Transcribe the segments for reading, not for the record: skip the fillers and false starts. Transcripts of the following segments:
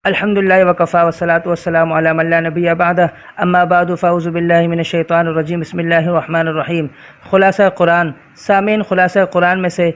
الحمد للہ وکفا والصلاۃ والسلام علی من لا نبی بعدہ اما بعد فاعوذ باللہ من الشیطان الرجیم بسم اللہ الرحمن الرحیم۔ خلاصہ قرآن۔ سامعین، خلاصہ قرآن میں سے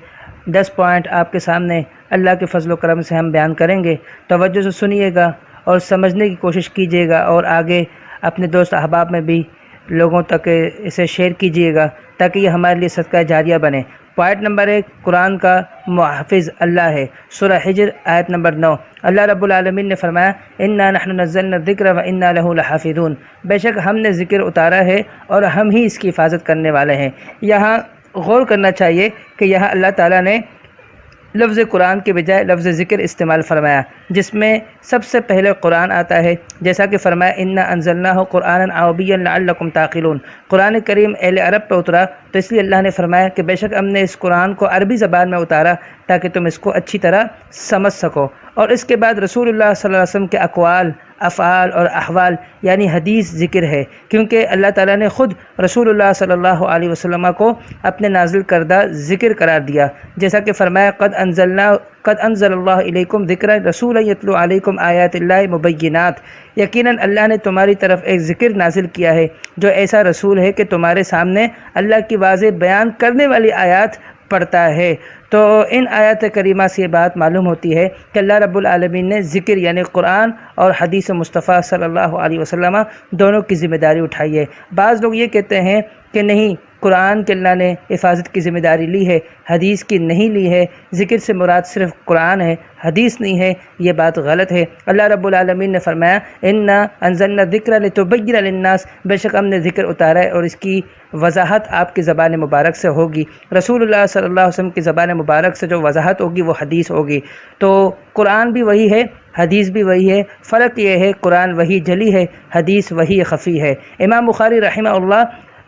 10 پوائنٹ آپ کے سامنے اللہ کے فضل و کرم سے ہم بیان کریں گے۔ توجہ سے سنیے گا اور سمجھنے کی کوشش کیجیے گا، اور آگے اپنے دوست احباب میں بھی لوگوں تک اسے شیئر کیجیے گا تاکہ یہ ہمارے لیے صدقہ جاریہ بنے۔ پوائنٹ نمبر 1، قرآن کا محافظ اللہ ہے۔ سورہ حجر آیت نمبر 9، اللہ رب العالمین نے فرمایا انا نحن نزلنا الذکر وانا لہ لحافظون، بے شک ہم نے ذکر اتارا ہے اور ہم ہی اس کی حفاظت کرنے والے ہیں۔ یہاں غور کرنا چاہیے کہ یہاں اللہ تعالیٰ نے لفظ قرآن کے بجائے لفظ ذکر استعمال فرمایا، جس میں سب سے پہلے قرآن آتا ہے، جیسا کہ فرمایا انا انزلناہ قرآنا عربیا لعلکم تعقلون۔ قرآن کریم اہل عرب پہ اترا تو اس لیے اللہ نے فرمایا کہ بے شک ہم نے اس قرآن کو عربی زبان میں اتارا تاکہ تم اس کو اچھی طرح سمجھ سکو۔ اور اس کے بعد رسول اللہ صلی اللہ علیہ وسلم کے اقوال، افعال اور احوال یعنی حدیث ذکر ہے، کیونکہ اللہ تعالیٰ نے خود رسول اللہ صلی اللہ علیہ وسلم کو اپنے نازل کردہ ذکر قرار دیا، جیسا کہ فرمایا قد انزل اللہ علیکم ذکر رسول یتلو علیکم آیات اللہ مبینات، یقیناً اللہ نے تمہاری طرف ایک ذکر نازل کیا ہے جو ایسا رسول ہے کہ تمہارے سامنے اللہ کی واضح بیان کرنے والی آیات پڑھتا ہے۔ تو ان آیات کریمہ سے یہ بات معلوم ہوتی ہے کہ اللہ رب العالمین نے ذکر یعنی قرآن اور حدیث مصطفیٰ صلی اللہ علیہ وسلم دونوں کی ذمہ داری اٹھائی ہے۔ بعض لوگ یہ کہتے ہیں کہ نہیں، قرآن کے اللہ نے حفاظت کی ذمہ داری لی ہے، حدیث کی نہیں لی ہے، ذکر سے مراد صرف قرآن ہے، حدیث نہیں ہے۔ یہ بات غلط ہے۔ اللہ رب العالمین نے فرمایا انا انزلنا الذکر لتبین للناس، بے شک ہم نے ذکر اتارا ہے اور اس کی وضاحت آپ کی زبان مبارک سے ہوگی، رسول اللہ صلی اللہ علیہ وسلم کی زبان مبارک سے جو وضاحت ہوگی وہ حدیث ہوگی۔ تو قرآن بھی وہی ہے، حدیث بھی وہی ہے، فرق یہ ہے قرآن وہی جلی ہے، حدیث وہی خفی ہے۔ امام بخاری رحمہ اللہ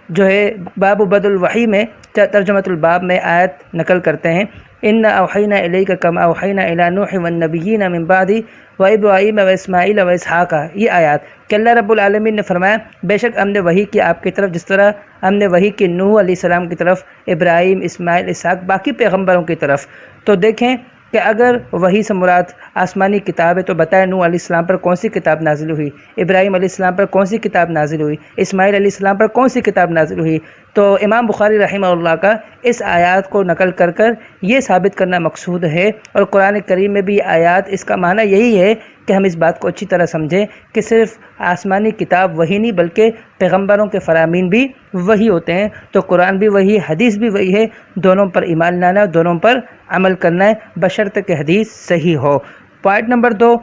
جو ہے باب بدء الوحی میں ترجمۃ الباب میں آیت نقل کرتے ہیں انا اوحینا الیک کما اوحینا الی نوح والنبیین من بعد وابراہیم واسماعیل واسحاق، یہ آیات کہ اللہ رب العالمین نے فرمایا بے شک ہم نے وحی کی آپ کی طرف جس طرح ہم نے وحی کی نوح علیہ السلام کی طرف، ابراہیم، اسماعیل، اسحاق، باقی پیغمبروں کی طرف۔ تو دیکھیں کہ اگر وحی سے مراد آسمانی کتاب ہے تو بتائیں نوح علیہ السلام پر کون سی کتاب نازل ہوئی، ابراہیم علیہ السلام پر کون سی کتاب نازل ہوئی، اسماعیل علیہ السلام پر کون سی کتاب نازل ہوئی۔ تو امام بخاری رحمہ اللہ کا اس آیات کو نقل کر یہ ثابت کرنا مقصود ہے، اور قرآن کریم میں بھی آیات اس کا معنی یہی ہے کہ ہم اس بات کو اچھی طرح سمجھیں کہ صرف آسمانی کتاب وہی نہیں بلکہ پیغمبروں کے فرامین بھی وہی ہوتے ہیں۔ تو قرآن بھی وہی، حدیث بھی وہی ہے، دونوں پر ایمان لانا، دونوں پر عمل کرنا ہے بشرط کہ حدیث صحیح ہو۔ پوائنٹ نمبر 2،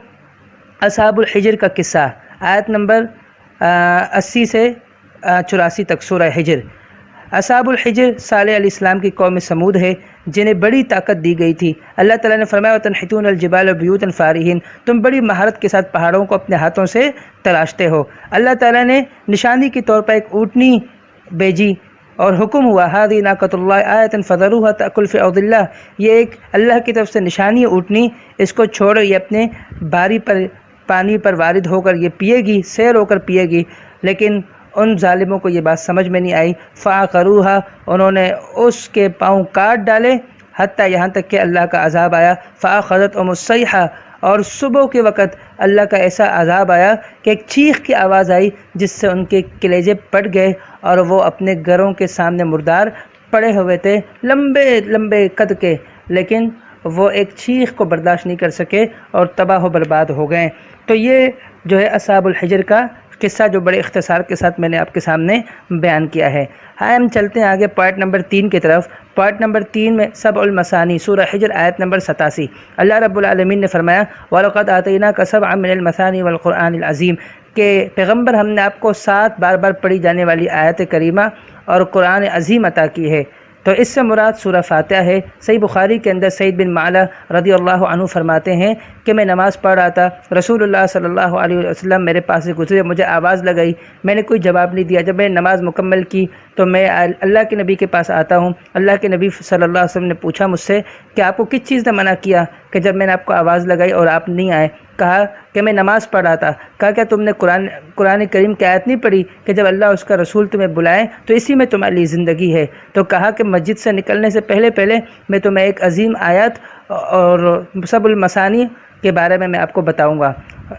اصحاب الحجر کا قصہ، آیت نمبر 80 سے 84 تک سورہ حجر۔ اصحاب الحجر صالح علیہ السلام کی قوم سمود ہے جنہیں بڑی طاقت دی گئی تھی۔ اللہ تعالیٰ نے فرمایا وَتَنْحِتُونَ الْجِبَالَ بُيُوتًا فَارِهِينَ، تم بڑی مہارت کے ساتھ پہاڑوں کو اپنے ہاتھوں سے تراشتے ہو۔ اللہ تعالیٰ نے نشانی کے طور پر ایک اونٹنی بھیجی اور حکم ہوا هَذِهِ نَاقَةُ اللَّهِ آیَةً فَذَرُوهَا تَأْكُلْ فِي أَرْضِ اللَّهِ، یہ ایک اللہ کی طرف سے نشانی اونٹنی، اس کو چھوڑو، یہ اپنے باری پر پانی پر وارد ہو کر یہ پیے گی، سیر ہو کر پیے گی۔ لیکن ان ظالموں کو یہ بات سمجھ میں نہیں آئی، فَعَقَرُوهَا، انہوں نے اس کے پاؤں کاٹ ڈالے، حتیٰ یہاں تک کہ اللہ کا عذاب آیا، فَأَخَذَتْهُمُ الصَّيْحَةُ، اور صبح کے وقت اللہ کا ایسا عذاب آیا کہ ایک چیخ کی آواز آئی جس سے ان کے کلیجے پھٹ گئے، اور وہ اپنے گھروں کے سامنے مردار پڑے ہوئے تھے، لمبے لمبے قد کے، لیکن وہ ایک چیخ کو برداشت نہیں کر سکے اور تباہ و برباد ہو گئے۔ تو یہ جو ہے اصحاب الحجر کا قصہ جو بڑے اختصار کے ساتھ میں نے آپ کے سامنے بیان کیا ہے۔ ہم چلتے ہیں آگے پوائنٹ نمبر 3 کی طرف۔ پوائنٹ نمبر 3 میں سبع المثانی، سورہ حجر آیت نمبر 87، اللہ رب العالمین نے فرمایا وَلَقَدْ آتَيْنَاكَ سَبْعًا مِنَ الْمَثَانِي وَالْقُرْآنِ الْعَظِيمِ، کہ پیغمبر ہم نے آپ کو 7 بار بار پڑھی جانے والی آیت کریمہ اور قرآن عظیم عطا کی ہے۔ تو اس سے مراد سورہ فاتحہ ہے۔ صحیح بخاری کے اندر سعید بن معلا رضی اللہ عنہ فرماتے ہیں کہ میں نماز پڑھ رہا تھا، رسول اللہ صلی اللہ علیہ وسلم میرے پاس سے گزرے، مجھے آواز لگائی، میں نے کوئی جواب نہیں دیا۔ جب میں نے نماز مکمل کی تو میں اللہ کے نبی کے پاس آتا ہوں، اللہ کے نبی صلی اللہ علیہ وسلم نے پوچھا مجھ سے کہ آپ کو کس چیز نے منع کیا کہ جب میں نے آپ کو آواز لگائی اور آپ نہیں آئے؟ کہا کہ میں نماز پڑھ رہا تھا۔ کہا کیا تم نے قرآن کریم کی آیت نہیں پڑھی کہ جب اللہ اس کا رسول تمہیں بلائے تو اسی میں تمہارے لیے زندگی ہے؟ تو کہا کہ مسجد سے نکلنے سے پہلے میں تمہیں ایک عظیم آیت اور سبع المثانی کے بارے میں آپ کو بتاؤں گا،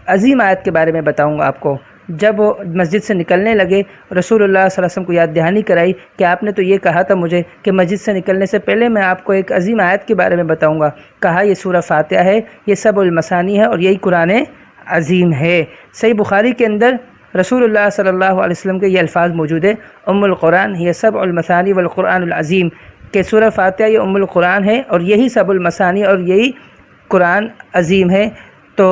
عظیم آیت کے بارے میں بتاؤں گا آپ کو۔ جب وہ مسجد سے نکلنے لگے، رسول اللہ صلی اللہ علیہ وسلم کو یاد دہانی کرائی کہ آپ نے تو یہ کہا تھا مجھے کہ مسجد سے نکلنے سے پہلے میں آپ کو ایک عظیم آیت کے بارے میں بتاؤں گا۔ کہا یہ سورہ فاتحہ ہے، یہ سبع المثانی ہے اور یہی قرآن عظیم ہے۔ صحیح بخاری کے اندر رسول اللہ صلی اللہ علیہ وسلم کے یہ الفاظ موجود ہے، ام القرآن یہ سبع المثانی والقرآن العظیم، کہ سورہ فاتحہ یہ ام القرآن ہے اور یہی سبع المثانی اور یہی قرآن عظیم ہے۔ تو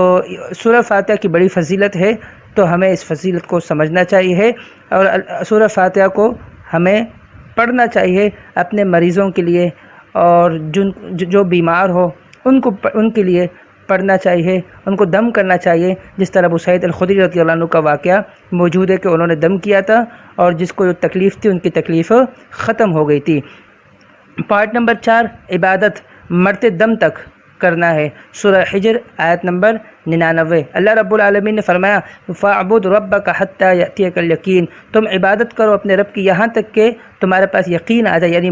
سورہ فاتحہ کی بڑی فضیلت ہے، تو ہمیں اس فضیلت کو سمجھنا چاہیے اور سورہ فاتحہ کو ہمیں پڑھنا چاہیے اپنے مریضوں کے لیے، اور جو بیمار ہو ان کے لیے پڑھنا چاہیے، ان کو دم کرنا چاہیے، جس طرح ابو سعید الخدری رضی اللہ عنہ کا واقعہ موجود ہے کہ انہوں نے دم کیا تھا اور جس کو جو تکلیف تھی ان کی تکلیف ختم ہو گئی تھی۔ پوائنٹ نمبر 4، عبادت مرتے دم تک کرنا ہے۔ سورہ حجر آیت نمبر 99، اللہ رب العالمین نے فرمایا فَاعْبُدْ رَبَّكَ حَتَّى يَأْتِيَكَ الْيَقِينُ، تم عبادت کرو اپنے رب کی یہاں تک کہ تمہارے پاس یقین آ جائے، یعنی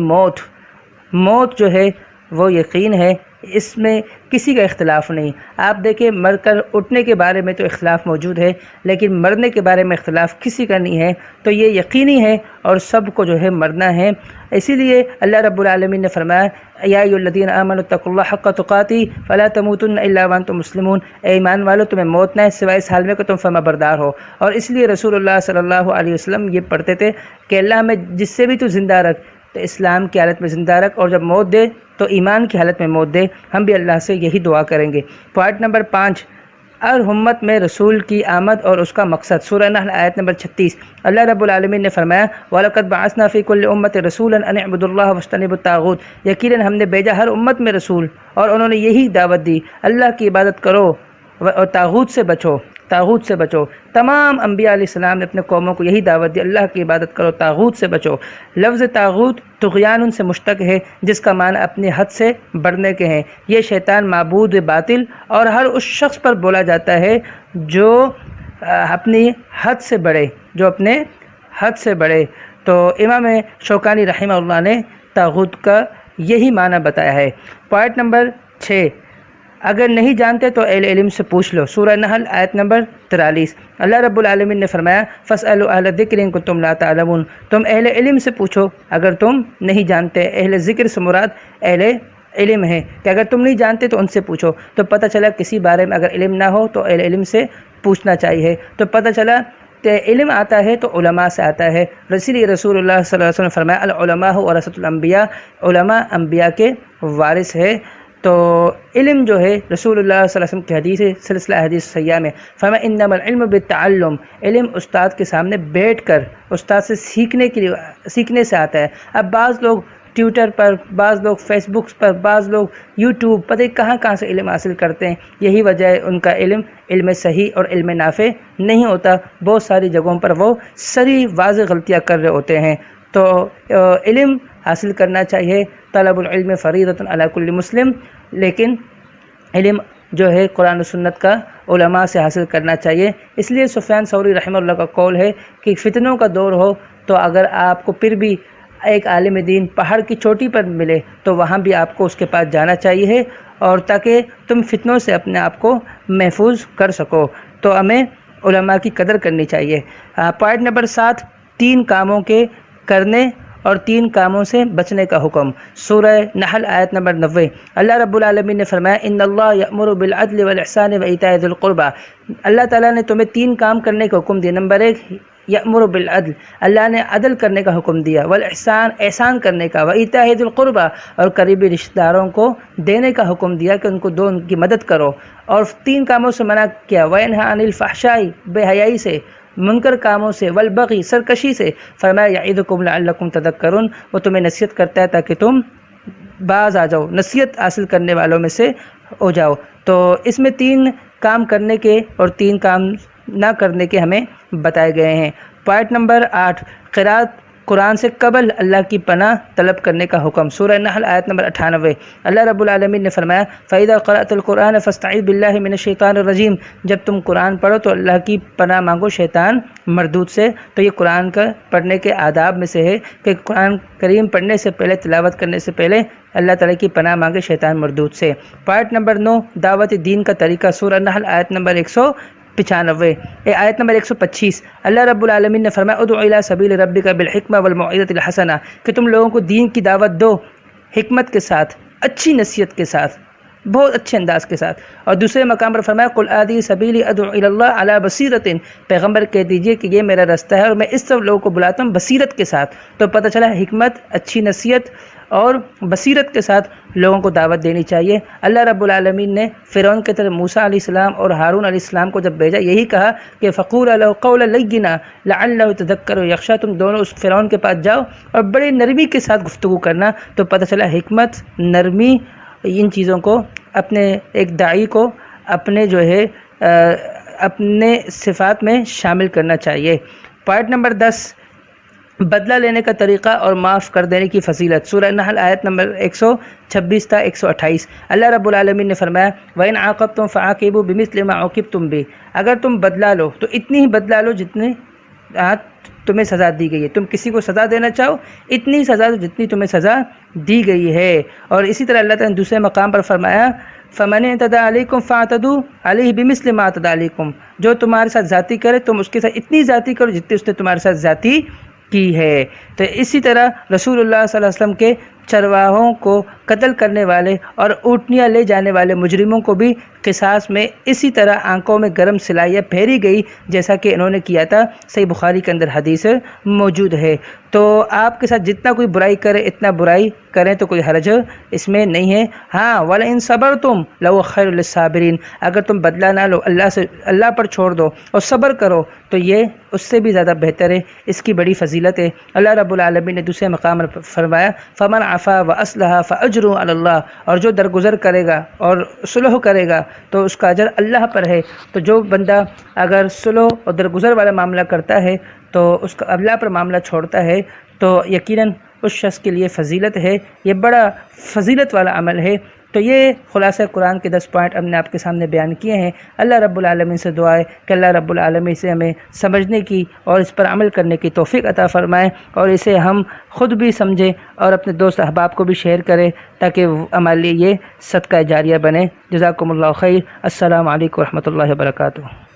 موت جو ہے وہ یقین ہے، اس میں کسی کا اختلاف نہیں۔ آپ دیکھیں مر کر اٹھنے کے بارے میں تو اختلاف موجود ہے، لیکن مرنے کے بارے میں اختلاف کسی کا نہیں ہے، تو یہ یقینی ہے اور سب کو جو ہے مرنا ہے۔ اسی لیے اللہ رب العالمین نے فرمایا یا ایھا الذین آمنوا اتقوا اللہ حق تقاتہ فلا تموتن الا وانتم مسلمون، اے ایمان والو تمہیں موت نہ ہے سوائے اس حال میں کہ تم فرما بردار ہو۔ اور اس لیے رسول اللہ صلی اللہ علیہ وسلم یہ پڑھتے تھے کہ اللہ ہمیں جس سے بھی تو زندہ رکھ، تو اسلام کی حالت میں زندہ رکھ، اور جب موت دے تو ایمان کی حالت میں موت دے۔ ہم بھی اللہ سے یہی دعا کریں گے۔ پوائنٹ نمبر 5، ہر امت میں رسول کی آمد اور اس کا مقصد۔ سورہ نحل آیت نمبر 36، اللہ رب العالمین نے فرمایا وَلَقَدْ بَعَثْنَا فِي كُلِّ أُمَّةٍ رَسُولًا أَنِ اعْبُدُوا اللَّهَ وَاجْتَنِبُوا الطَّاغُوتَ، یقیناً ہم نے بھیجا ہر امت میں رسول اور انہوں نے یہی دعوت دی اللہ کی عبادت کرو اور طاغوت سے بچو۔ تمام انبیاء علیہ السلام نے اپنے قوموں کو یہی دعوت دی اللہ کی عبادت کرو، طاغوت سے بچو۔ لفظ طاغوت طغیان سے مشتق ہے جس کا معنی اپنے حد سے بڑھنے کے ہیں۔ یہ شیطان معبود باطل اور ہر اس شخص پر بولا جاتا ہے جو اپنی حد سے بڑھے، تو امام شوکانی رحمہ اللہ نے طاغوت کا یہی معنی بتایا ہے۔ پوائنٹ نمبر 6، اگر نہیں جانتے تو اہل علم سے پوچھ لو۔ سورہ نحل آیت نمبر 43، اللہ رب العالمین نے فرمایا فَاسْأَلُوا أَهْلَ الذِّكْرِ إِن كُنتُمْ لَا تَعْلَمُونَ، تم اہل علم سے پوچھو اگر تم نہیں جانتے۔ اہل ذکر سے مراد اہل علم ہے کہ اگر تم نہیں جانتے تو ان سے پوچھو۔ تو پتہ چلا کسی بارے میں اگر علم نہ ہو تو اہل علم سے پوچھنا چاہیے۔ تو پتہ چلا کہ علم آتا ہے تو علماء سے آتا ہے، اسی لیے رسول اللہ صلی اللہ علیہ وسلم نے فرمایا العلماء ورثۃ الانبیاء، علماء انبیاء کے وارث ہے۔ تو علم جو ہے رسول اللہ صلی اللہ علیہ وسلم کی حدیث ہے، سلسلہ حدیث سیاح میں فرمایا انما العلم بالتعلم، علم استاد کے سامنے بیٹھ کر استاد سے سیکھنے سے آتا ہے۔ اب بعض لوگ ٹویٹر پر، بعض لوگ فیس بک پر، بعض لوگ یوٹیوب، پتہ کہاں سے علم حاصل کرتے ہیں، یہی وجہ ہے ان کا علم صحیح اور علم نافع نہیں ہوتا۔ بہت ساری جگہوں پر وہ سری واضح غلطیاں کر رہے ہوتے ہیں۔ تو علم حاصل کرنا چاہیے، طلب العلم فریضۃ علی کل مسلم، لیکن علم جو ہے قرآن و سنت کا علماء سے حاصل کرنا چاہیے۔ اس لیے سفیان ثوری رحمہ اللہ کا قول ہے کہ فتنوں کا دور ہو تو اگر آپ کو پھر بھی ایک عالم دین پہاڑ کی چوٹی پر ملے تو وہاں بھی آپ کو اس کے پاس جانا چاہیے، اور تاکہ تم فتنوں سے اپنے آپ کو محفوظ کر سکو۔ تو ہمیں علماء کی قدر کرنی چاہیے۔ پوائنٹ نمبر 7، 3 کاموں کے کرنے اور 3 کاموں سے بچنے کا حکم۔ سورہ نحل آیت نمبر 90، اللہ رب العالمین نے فرمایا ان اللہ یأمر بالعدل والاحسان وایتاء ذی القربى، اللہ تعالیٰ نے تمہیں 3 کام کرنے کا حکم دیا۔ نمبر 1 یأمر بالعدل، اللہ نے عدل کرنے کا حکم دیا، والاحسان احسان کرنے کا، وایتاء ذی القربى اور قریبی رشتہ داروں کو دینے کا حکم دیا کہ ان کو دو، ان کی مدد کرو، اور 3 کاموں سے منع کیا، وینھا عن الفحشاء بے حیائی سے، منکر کاموں سے، والبغی سرکشی سے، فرمایا یعظکم لعلکم تذکرون، وہ تمہیں نصیحت کرتا ہے تاکہ تم باز آ جاؤ، نصیحت حاصل کرنے والوں میں سے ہو جاؤ۔ تو اس میں 3 کام کرنے کے اور 3 کام نہ کرنے کے ہمیں بتائے گئے ہیں۔ پوائنٹ نمبر 8، قرات قرآن سے قبل اللہ کی پناہ طلب کرنے کا حکم۔ سورہ نحل آیت نمبر 98۔ اللہ رب العالمین نے فرمایا فَإِذَا قَرَأْتَ الْقُرْآنَ فَاسْتَعِذْ بِاللَّهِ مِنَ الشَّيْطَانِ الرَّجِيمِ، جب تم قرآن پڑھو تو اللہ کی پناہ مانگو شیطان مردود سے۔ تو یہ قرآن کا پڑھنے کے آداب میں سے ہے کہ قرآن کریم پڑھنے سے پہلے، تلاوت کرنے سے پہلے اللہ تعالیٰ کی پناہ مانگے شیطان مردود سے۔ پارٹ نمبر 9، دعوت دین کا طریقہ، سورہ نحل آیت نمبر 195۔ آیت نمبر 125، اللہ رب العالمین نے فرمایا ادع الی سبیل ربک بالحکمہ والموعظۃ الحسنہ، کہ تم لوگوں کو دین کی دعوت دو حکمت کے ساتھ، اچھی نصیحت کے ساتھ، بہت اچھے انداز کے ساتھ۔ اور دوسرے مقام پر فرمایا قل ہذہ سبیلی ادعو الی اللہ علی بصیرۃ، پیغمبر کہہ دیجئے کہ یہ میرا رستہ ہے اور میں اس طرف لوگوں کو بلاتا ہوں بصیرت کے ساتھ۔ تو پتہ چلا حکمت، اچھی نصیحت اور بصیرت کے ساتھ لوگوں کو دعوت دینی چاہیے۔ اللہ رب العالمین نے فرعون کے طرف موسیٰ علیہ السلام اور ہارون علیہ السلام کو جب بھیجا، یہی کہا کہ فقولا لہ قولا لینا لعلہ یتذکر یخشی، تم دونوں اس فرعون کے پاس جاؤ اور بڑی نرمی کے ساتھ گفتگو کرنا۔ تو پتہ چلا حکمت، نرمی، ان چیزوں کو اپنے ایک داعی کو اپنے جو ہے اپنے صفات میں شامل کرنا چاہیے۔ پوائنٹ نمبر 10، بدلہ لینے کا طریقہ اور معاف کر دینے کی فضیلت، سورہ نحل آیت نمبر 126 تا 128۔ اللہ رب العالمین نے فرمایا وَإِنْ عَاقَبْتُمْ فَعَاقِبُوا بِمِثْلِ مَا عُوقِبْتُمْ بِهِ، اگر تم بدلہ لو تو اتنی ہی بدلہ لو جتنی تمہیں سزا دی گئی ہے۔ تم کسی کو سزا دینا چاہو اتنی سزا دو جتنی تمہیں سزا دی گئی ہے۔ اور اسی طرح اللہ تعالیٰ نے دوسرے مقام پر فرمایا فَمَنِ اعْتَدَىٰ عَلَيْكُمْ فَاعْتَدُوا عَلَيْهِ بِمِثْلِ مَا اعْتَدَىٰ عَلَيْكُمْ، جو تمہارے ساتھ زیادتی کرے تم اس کے ساتھ اتنی زیادتی کرو جتنی اس نے تمہارے ساتھ زیادتی کی ہے۔ تو اسی طرح رسول اللہ صلی اللہ علیہ وسلم کے چرواہوں کو قتل کرنے والے اور اونٹنیاں لے جانے والے مجرموں کو بھی قصاص میں اسی طرح آنکھوں میں گرم سلائیاں پھیری گئی جیسا کہ انہوں نے کیا تھا۔ صحیح بخاری کے اندر حدیث موجود ہے۔ تو آپ کے ساتھ جتنا کوئی برائی کرے اتنا برائی کریں تو کوئی حرج اس میں نہیں ہے۔ ہاں وَلَئِن صَبَرْتُمْ لَهُوَ خَيْرٌ لِلصَّابِرِينَ، اگر تم بدلہ نہ لو، اللہ پر چھوڑ دو اور صبر کرو تو یہ اس سے بھی زیادہ بہتر ہے، اس کی بڑی فضیلت ہے۔ اللہ رب العالمین نے دوسرے مقام پر فرمایا فَمَنْ عَفَا وَأَصْلَحَ فَأَجْرُهُ عَلَى اللَّهِ، اور جو درگزر کرے گا اور صلح کرے گا تو اس کا اجر اللہ پر ہے۔ تو جو بندہ اگر صلح اور درگزر والا معاملہ کرتا ہے تو اس کا اللہ پر معاملہ چھوڑتا ہے تو یقیناً اس شخص کے لیے فضیلت ہے، یہ بڑا فضیلت والا عمل ہے۔ تو یہ خلاصہ قرآن کے 10 پوائنٹ ہم نے آپ کے سامنے بیان کیے ہیں۔ اللہ رب العالمین سے دعا ہے کہ اللہ رب العالمین سے ہمیں سمجھنے کی اور اس پر عمل کرنے کی توفیق عطا فرمائے اور اسے ہم خود بھی سمجھیں اور اپنے دوست احباب کو بھی شیئر کریں تاکہ ہمارے لیے یہ صدقہ جاریہ بنے۔ جزاکم اللہ خیر۔ السلام علیکم ورحمۃ اللہ وبرکاتہ۔